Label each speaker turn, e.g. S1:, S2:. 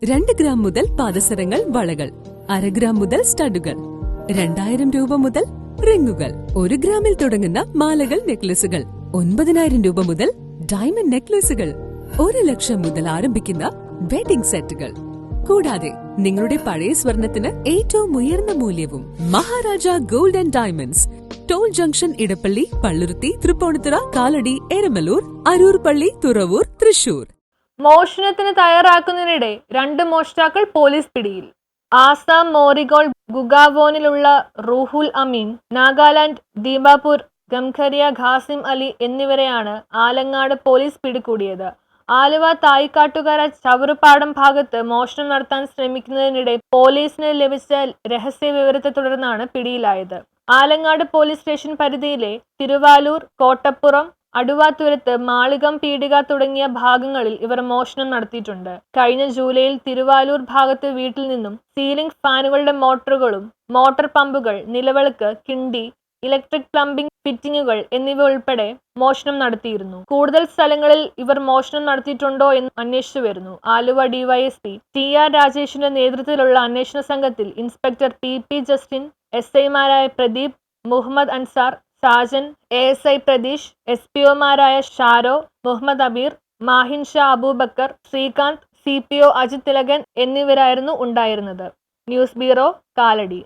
S1: 2 gram മുതൽ പാദസരങ്ങൾ, വളകൾ, 1/2 gram മുതൽ സ്റ്റഡുകൾ, 2000 രൂപ മുതൽ റിങ്ങുകൾ, 1 ഗ്രാമിൽ തുടങ്ങുന്ന മാലകൾ, നെക്ലസുകൾ, 9000 രൂപ മുതൽ ഡയമണ്ട് നെക്ലസുകൾ, 1 ലക്ഷം മുതൽ ആരംഭിക്കുന്ന വെഡിംഗ് സെറ്റുകൾ. കൂടാതെ നിങ്ങളുടെ പഴയ സ്വർണത്തിന് ഏറ്റവും ഉയർന്ന മൂല്യവും. Maharaja gold and diamonds, toll junction, Edappally, Palluruthy, Tripunithura, Kalady, Eramalloor, Aroor Palli, Thuravoor, Thrissur.
S2: മോഷണത്തിന് തയ്യാറാക്കുന്നതിനിടെ 2 മോഷ്ടാക്കൾ പോലീസ് പിടിയിൽ. ആസാം മോറിഗോൾ ഗുഗാവോനിലുള്ള റൂഹുൽ അമീൻ, നാഗാലാൻഡ് ദീമാപൂർ ഗംഖരിയ ഖാസിം അലി എന്നിവരെയാണ് ആലങ്ങാട് പോലീസ് പിടികൂടിയത്. ആലുവ തായിക്കാട്ടുകര ചവറുപാടം ഭാഗത്ത് മോഷണം നടത്താൻ ശ്രമിക്കുന്നതിനിടെ പോലീസിന് ലഭിച്ച രഹസ്യ വിവരത്തെ തുടർന്നാണ് പിടിയിലായത്. ആലങ്ങാട് പോലീസ് സ്റ്റേഷൻ പരിധിയിലെ തിരുവാലൂർ, കോട്ടപ്പുറം, അടുവാത്തുരത്ത്, മാളികം പീടിക തുടങ്ങിയ ഭാഗങ്ങളിൽ ഇവർ മോഷണം നടത്തിയിട്ടുണ്ട്. കഴിഞ്ഞ ജൂലൈയിൽ തിരുവാലൂർ ഭാഗത്ത് വീട്ടിൽ നിന്നും സീലിംഗ് ഫാനുകളുടെ മോട്ടറുകളും, മോട്ടോർ പമ്പുകൾ, നിലവിളക്ക്, കിണ്ടി, ഇലക്ട്രിക് പ്ലംബിംഗ് ഫിറ്റിംഗുകൾ എന്നിവ ഉൾപ്പെടെ മോഷണം നടത്തിയിരുന്നു. കൂടുതൽ സ്ഥലങ്ങളിൽ ഇവർ മോഷണം നടത്തിയിട്ടുണ്ടോ എന്ന് അന്വേഷിച്ചു വരുന്നു. ആലുവ ഡിവൈഎസ്പി TR രാജേഷിന്റെ നേതൃത്വത്തിലുള്ള അന്വേഷണ സംഘത്തിൽ ഇൻസ്പെക്ടർ PP ജസ്റ്റിൻ, SI മാരായ പ്രദീപ്, മുഹമ്മദ് അൻസാർ, സാജൻ, ASI പ്രതീഷ്, SPOമാരായ ഷാരോ, മുഹമ്മദ് അബീർ, മാഹിൻ ഷാ അബൂബക്കർ, ശ്രീകാന്ത്, CPO അജിത് തിലകൻ എന്നിവരായിരുന്നു ഉണ്ടായിരുന്നത്. News bureau, Kalady.